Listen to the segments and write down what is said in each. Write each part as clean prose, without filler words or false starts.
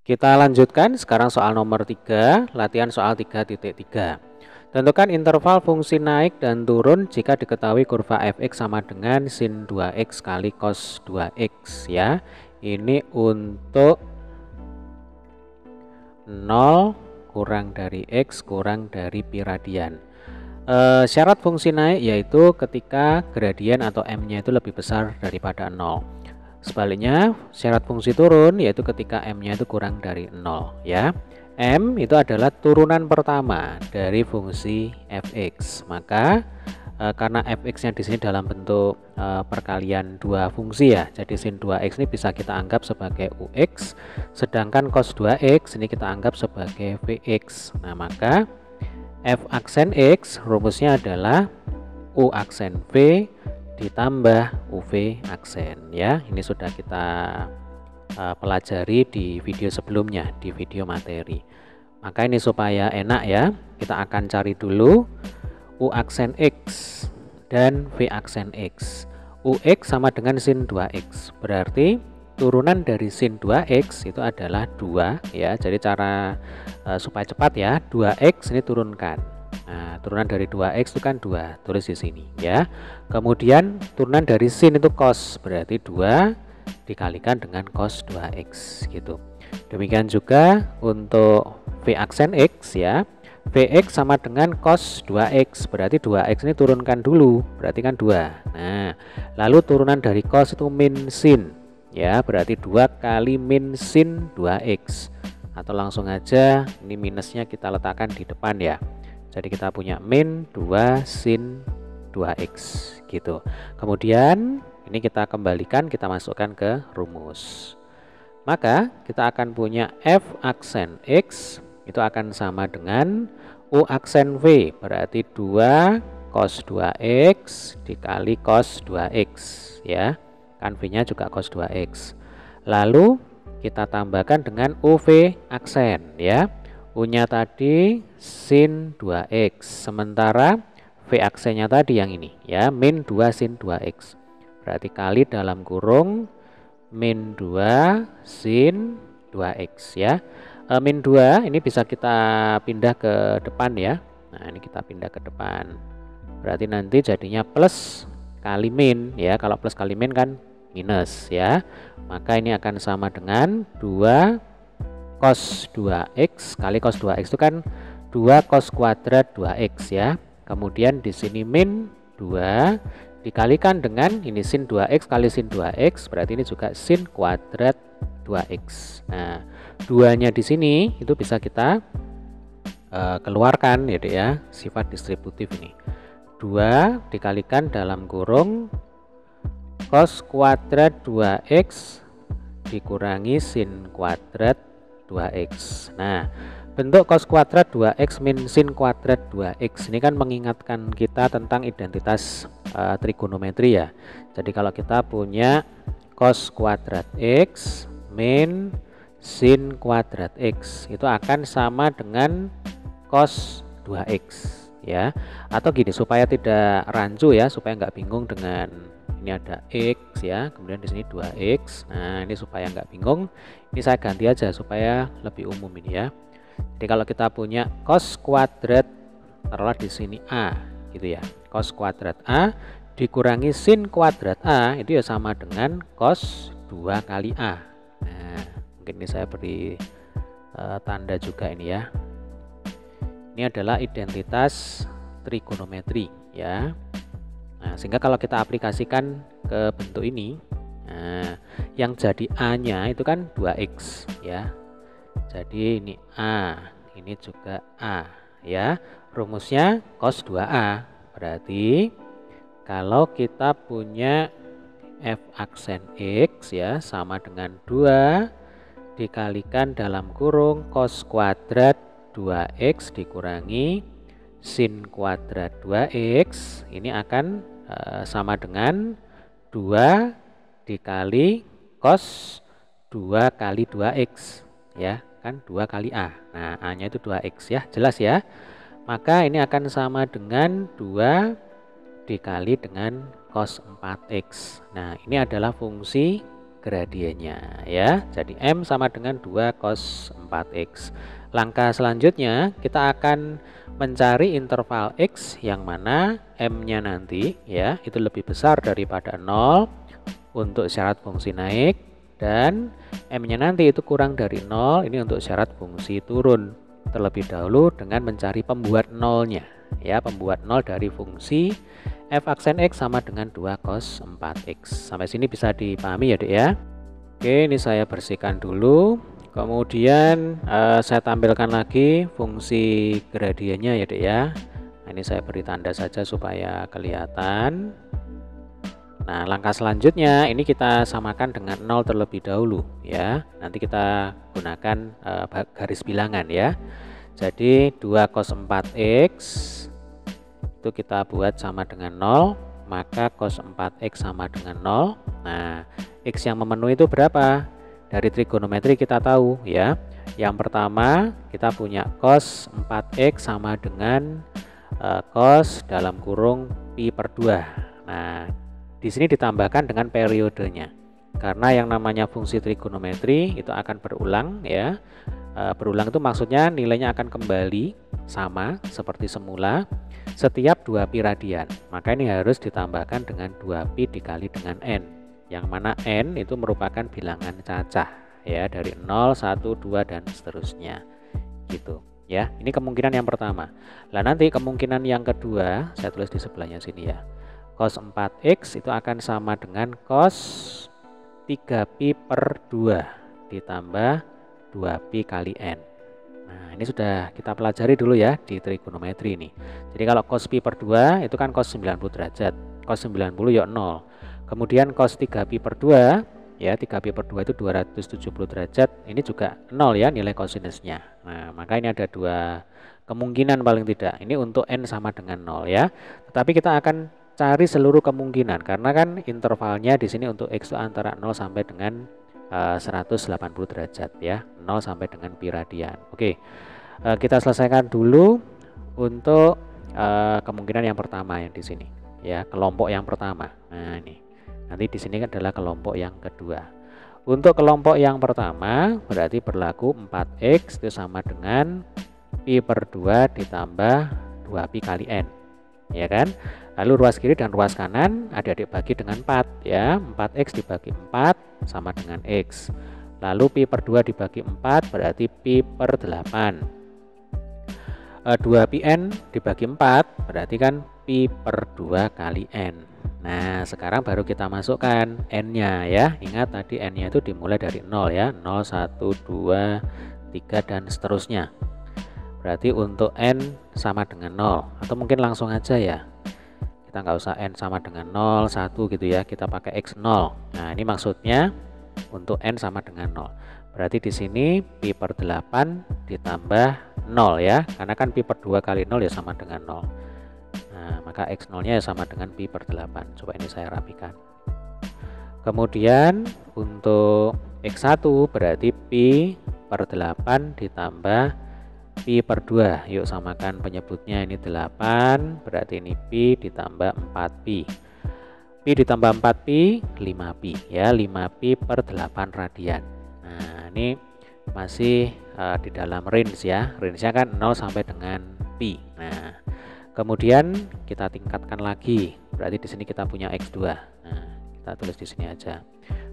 Kita lanjutkan sekarang soal nomor 3, latihan soal 3.3. Tentukan interval fungsi naik dan turun jika diketahui kurva fx sama dengan sin 2x kali cos 2x ya. Ini untuk 0 kurang dari x kurang dari pi radian. Syarat fungsi naik yaitu ketika gradien atau m-nya itu lebih besar daripada 0. Sebaliknya, syarat fungsi turun yaitu ketika m-nya itu kurang dari 0 ya. M itu adalah turunan pertama dari fungsi fx. Maka karena fx-nya di sini dalam bentuk perkalian dua fungsi ya. Jadi sin 2x ini bisa kita anggap sebagai ux, sedangkan cos 2x ini kita anggap sebagai vx. Nah, maka f aksen x rumusnya adalah u aksen v ditambah UV aksen ya. Ini sudah kita pelajari di video sebelumnya, di video materi. Maka ini supaya enak ya, kita akan cari dulu U aksen X dan V aksen X. UX sama dengan sin 2X, berarti turunan dari sin 2X itu adalah 2 ya. Jadi cara supaya cepat ya, 2X ini turunkan. Nah, turunan dari 2x itu kan 2, tulis di sini ya. Kemudian turunan dari sin itu cos, berarti 2 dikalikan dengan cos 2x gitu. Demikian juga untuk V aksen X ya. Vx sama dengan cos 2x, berarti 2x ini turunkan dulu, berarti kan 2. Nah, lalu turunan dari cos itu min sin ya, berarti 2 kali min sin 2x. Atau langsung aja ini minusnya kita letakkan di depan ya. Jadi kita punya min 2 sin 2x gitu. Kemudian ini kita kembalikan, kita masukkan ke rumus. Maka kita akan punya f aksen x itu akan sama dengan u aksen v, berarti 2 cos 2x dikali cos 2x ya. Kan v-nya juga cos 2x. Lalu kita tambahkan dengan uv aksen ya. U-nya tadi sin 2x, sementara V aksennya tadi yang ini ya, min 2 sin 2x. Berarti kali dalam kurung min 2 sin 2x ya. Min 2 ini bisa kita pindah ke depan ya. Nah, ini kita pindah ke depan. Berarti nanti jadinya plus kali min ya. Kalau plus kali min kan minus ya. Maka ini akan sama dengan 2 cos 2x kali cos 2x itu kan 2 cos kuadrat 2x ya. Kemudian di sini min 2 dikalikan dengan ini sin 2x kali sin 2x, berarti ini juga sin kuadrat 2x. Nah, 2-nya di sini itu bisa kita keluarkan ya, sifat distributif ini. 2 dikalikan dalam kurung cos kuadrat 2x dikurangi sin kuadrat 2x. Nah, bentuk cos kuadrat 2x min sin kuadrat 2x ini kan mengingatkan kita tentang identitas trigonometri ya. Jadi kalau kita punya cos kuadrat x min sin kuadrat x itu akan sama dengan cos 2x ya. Atau gini, supaya tidak rancu ya, supaya nggak bingung dengan ini ada x ya, kemudian di sini 2x. Nah, ini supaya nggak bingung, ini saya ganti aja supaya lebih umum ini ya. Jadi kalau kita punya cos kuadrat, taruhlah di sini a gitu ya, cos kuadrat a dikurangi sin kuadrat a itu ya sama dengan cos 2 kali a. Nah, mungkin ini saya beri tanda juga ini ya. Ini adalah identitas trigonometri ya. Nah, sehingga kalau kita aplikasikan ke bentuk ini, nah, yang jadi A-nya itu kan 2x ya. Jadi ini A, ini juga A ya. Rumusnya cos 2A. Berarti kalau kita punya f aksen x ya sama dengan 2 dikalikan dalam kurung cos kuadrat 2x dikurangi sin kuadrat 2x, ini akan sama dengan 2 dikali cos 2 kali 2x ya, kan 2 kali a. Nah, a nya itu 2x ya, jelas ya. Maka ini akan sama dengan 2 dikali dengan cos 4x. Nah, ini adalah fungsi gradiennya ya. Jadi M sama dengan 2 cos 4X. Langkah selanjutnya kita akan mencari interval X yang mana M-nya nanti ya itu lebih besar daripada 0 untuk syarat fungsi naik, dan M-nya nanti itu kurang dari 0 ini untuk syarat fungsi turun. Terlebih dahulu dengan mencari pembuat nolnya ya, pembuat 0 dari fungsi f aksen X sama dengan 2 cos 4X. Sampai sini bisa dipahami ya Dek ya. Oke, ini saya bersihkan dulu. Kemudian saya tampilkan lagi fungsi gradiennya ya Dek ya. Nah, ini saya beri tanda saja supaya kelihatan. Nah, langkah selanjutnya ini kita samakan dengan 0 terlebih dahulu ya. Nanti kita gunakan garis bilangan ya. Jadi 2 cos 4X itu kita buat sama dengan 0, maka cos 4X sama dengan 0. Nah, X yang memenuhi itu berapa? Dari trigonometri kita tahu ya. Yang pertama kita punya cos 4X sama dengan cos dalam kurung pi per 2. Nah, di sini ditambahkan dengan periodenya. Karena yang namanya fungsi trigonometri itu akan berulang ya. Berulang itu maksudnya nilainya akan kembali sama seperti semula setiap 2pi radian. Maka ini harus ditambahkan dengan 2pi dikali dengan n. Yang mana n itu merupakan bilangan cacah ya, dari 0, 1, 2 dan seterusnya. Gitu ya. Ini kemungkinan yang pertama. Nah, nanti kemungkinan yang kedua saya tulis di sebelahnya sini ya. Cos 4X itu akan sama dengan cos 3pi per 2 ditambah 2pi kali n. Nah, ini sudah kita pelajari dulu ya di trigonometri ini. Jadi kalau cos pi per 2 itu kan cos 90 derajat. Cos 90 ya 0. Kemudian cos 3pi per 2 ya, 3pi per 2 itu 270 derajat. Ini juga 0 ya nilai kosinusnya. Nah, maka ini ada dua kemungkinan paling tidak. Ini untuk n sama dengan 0 ya. Tetapi kita akan cari seluruh kemungkinan karena kan intervalnya di sini untuk X itu antara 0 sampai dengan 180 derajat ya, 0 sampai dengan pi radian. Oke, kita selesaikan dulu untuk kemungkinan yang pertama yang di sini ya, kelompok yang pertama. Nah, ini nanti di sini adalah kelompok yang kedua. Untuk kelompok yang pertama berarti berlaku 4X itu sama dengan pi per 2 ditambah 2pi kali n ya kan. Lalu ruas kiri dan ruas kanan adik-adik bagi dengan 4 ya. 4X dibagi 4 sama dengan X. Lalu pi per 2 dibagi 4 berarti pi per 8. 2πn dibagi 4 berarti kan pi per 2 kali n. Nah, sekarang baru kita masukkan n-nya ya. Ingat tadi n-nya itu dimulai dari 0 ya. 0, 1, 2, 3 dan seterusnya. Berarti untuk n sama dengan 0. Atau mungkin langsung aja ya. Kita nggak usah n sama dengan 0, 1 gitu ya. Kita pakai x0. Nah, ini maksudnya untuk n sama dengan 0. Berarti di sini pi per 8 ditambah 0 ya. Karena kan pi per 2 kali 0 ya sama dengan 0. Nah, maka x0-nya ya sama dengan pi per 8. Coba ini saya rapikan. Kemudian untuk x1 berarti pi per 8 ditambah pi per 2. Yuk samakan penyebutnya, ini 8 berarti ini pi ditambah 4pi. Pi ditambah 4pi 5pi ya, 5pi per 8 radian. Nah, ini masih di dalam range ya. Range-nya kan 0 sampai dengan pi. Nah, kemudian kita tingkatkan lagi. Berarti di sini kita punya x2. Nah, kita tulis di sini aja.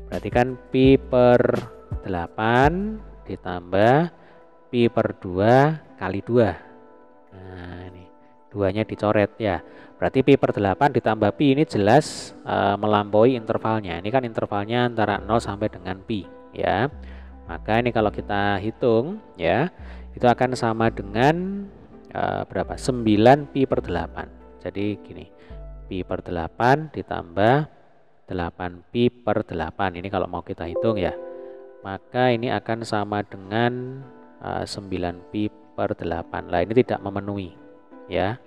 Berarti kan pi per 8 ditambah pi per 2 kali 2. Nah, ini 2-nya dicoret ya. Berarti pi per 8 ditambah pi ini jelas melampaui intervalnya. Ini kan intervalnya antara 0 sampai dengan pi ya. Maka ini kalau kita hitung ya, itu akan sama dengan berapa? 9 pi per 8. Jadi gini. Pi per 8 ditambah 8 pi per 8. Ini kalau mau kita hitung ya. Maka ini akan sama dengan 9 pi per 8. Lah, ini tidak memenuhi ya.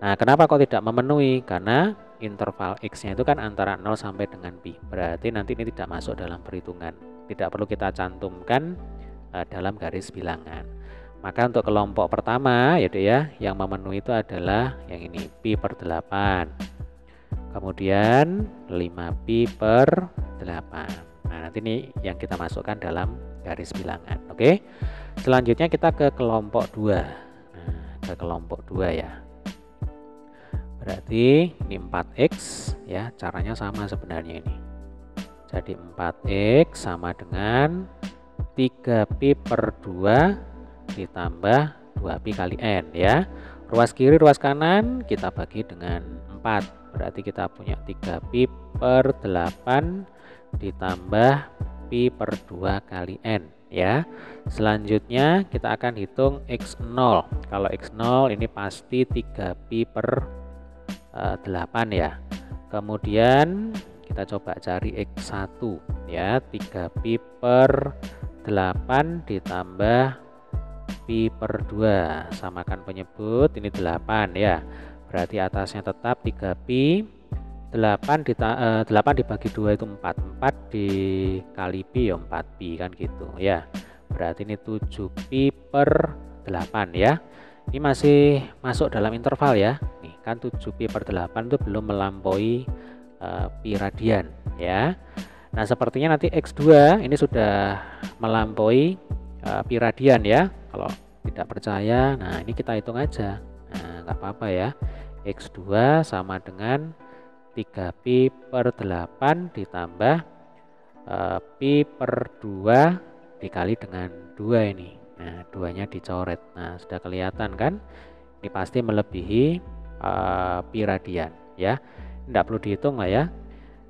Nah, kenapa kok tidak memenuhi? Karena interval x-nya itu kan antara 0 sampai dengan pi. Berarti nanti ini tidak masuk dalam perhitungan. Tidak perlu kita cantumkan dalam garis bilangan. Maka untuk kelompok pertama ya Dek ya, yang memenuhi itu adalah yang ini pi per 8. Kemudian 5pi per 8. Nah, nanti ini yang kita masukkan dalam garis bilangan. Oke. Selanjutnya kita ke kelompok 2. Nah, ke kelompok 2 ya. Berarti ini 4x ya, caranya sama sebenarnya ini. Jadi 4x sama dengan 3pi per 2 ditambah 2pi kali n ya. Ruas kiri ruas kanan kita bagi dengan 4. Berarti kita punya 3pi per 8 ditambah pi per 2 kali n ya. Selanjutnya kita akan hitung x0. Kalau x0 ini pasti 3pi per 8 ya. Kemudian kita coba cari x1 ya, 3pi per 8 ditambah pi per 2, samakan penyebut, ini 8 ya. Berarti atasnya tetap 3pi, 8 dibagi 2 itu 4, 4 dikali pi ya 4pi kan gitu ya. Berarti ini 7pi per 8 ya. Ini masih masuk dalam interval ya. Nih kan 7pi per 8 itu belum melampaui pi radian ya. Nah sepertinya nanti x2 ini sudah melampaui pi radian ya. Kalau tidak percaya, nah ini kita hitung aja. Nah nggak apa-apa ya. X2 sama dengan 3pi per 8 ditambah pi per 2 dikali dengan 2 ini. Nah 2-nya dicoret. Nah sudah kelihatan kan, ini pasti melebihi pi radian ya. Tidak perlu dihitung lah ya.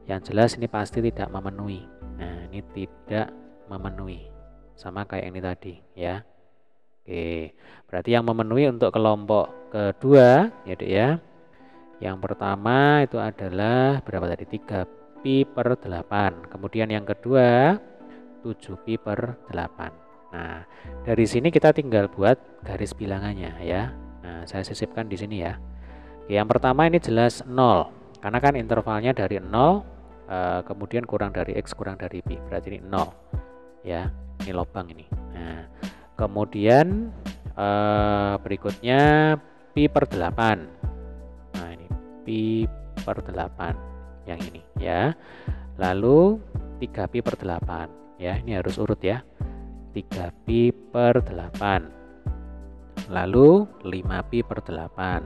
Yang jelas ini pasti tidak memenuhi. Nah ini tidak memenuhi, sama kayak ini tadi ya. Oke, berarti yang memenuhi untuk kelompok kedua ya Dek ya. Yang pertama itu adalah berapa tadi? 3pi per 8. Kemudian yang kedua 7pi per 8. Nah, dari sini kita tinggal buat garis bilangannya ya. Nah, saya sisipkan di sini ya. Oke, yang pertama ini jelas 0. Karena kan intervalnya dari 0 kemudian kurang dari x kurang dari pi. Berarti ini 0. Ya, ini lubang ini. Nah, kemudian berikutnya pi per 8. Nah ini pi per 8 yang ini ya. Lalu 3pi per 8 ya, ini harus urut ya. 3pi per 8. Lalu 5pi per 8.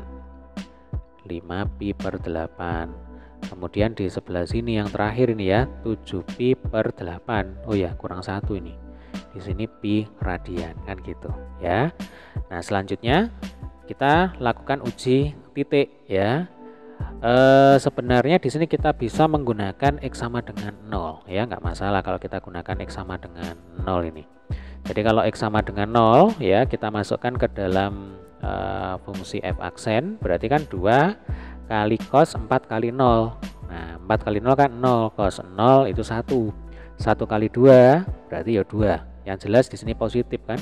5pi per 8. Kemudian di sebelah sini yang terakhir ini ya, 7pi per 8. Oh ya, kurang 1 ini. Di sini pi radian kan gitu ya. Nah selanjutnya kita lakukan uji titik ya. Sebenarnya di sini kita bisa menggunakan x sama dengan 0 ya, nggak masalah kalau kita gunakan x sama dengan 0 ini. Jadi kalau x sama dengan 0 ya, kita masukkan ke dalam fungsi f aksen, berarti kan 2 kali cos 4 kali 0. Nah 4 kali 0 kan 0, cos 0 itu 1. 1 kali 2 berarti ya 2. Yang jelas di sini positif kan,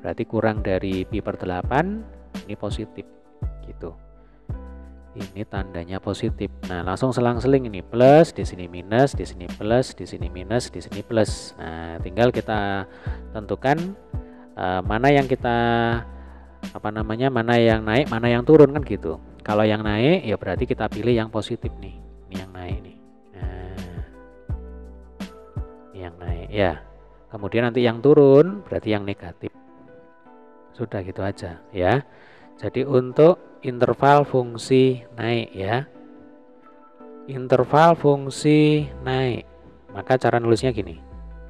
berarti kurang dari pi per 8 ini positif gitu. Ini tandanya positif. Nah langsung selang-seling ini plus, di sini minus, di sini plus, di sini minus, di sini plus. Nah tinggal kita tentukan mana yang kita mana yang naik, mana yang turun kan gitu. Kalau yang naik ya berarti kita pilih yang positif nih, ini yang naik nih. Nah ini yang naik ya. Kemudian nanti yang turun berarti yang negatif. Sudah gitu aja ya. Jadi untuk interval fungsi naik ya. Interval fungsi naik. Maka cara nulisnya gini.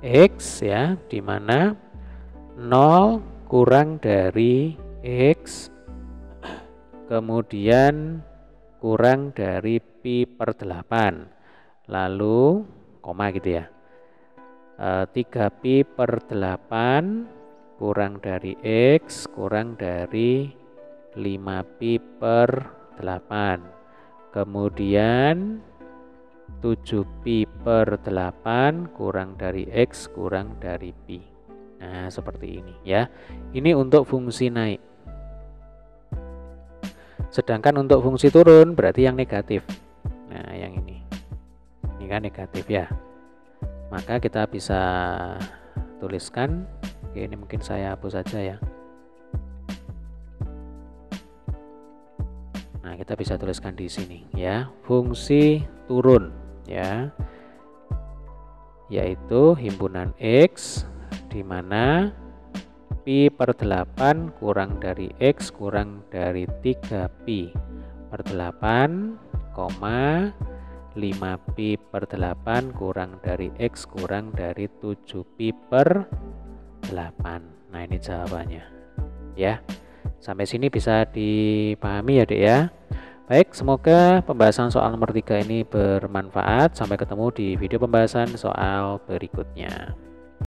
X ya, di mana 0 kurang dari X kemudian kurang dari pi per 8. Lalu koma gitu ya. 3pi per 8 kurang dari X kurang dari 5pi per 8. Kemudian 7pi per 8 kurang dari X kurang dari pi. Nah seperti ini ya. Ini untuk fungsi naik. Sedangkan untuk fungsi turun berarti yang negatif. Nah yang ini kan negatif ya. Maka kita bisa tuliskan. Oke, ini mungkin saya hapus saja ya. Nah kita bisa tuliskan di sini ya, fungsi turun ya. yaitu himpunan X, di mana Pi per 8 kurang dari X kurang dari 3 Pi per 8, 5 Pi per 8 kurang dari X kurang dari 7 Pi per 8. Nah, ini jawabannya ya. Sampai sini bisa dipahami ya Dek ya. Baik, semoga pembahasan soal nomor 3 ini bermanfaat. Sampai ketemu di video pembahasan soal berikutnya.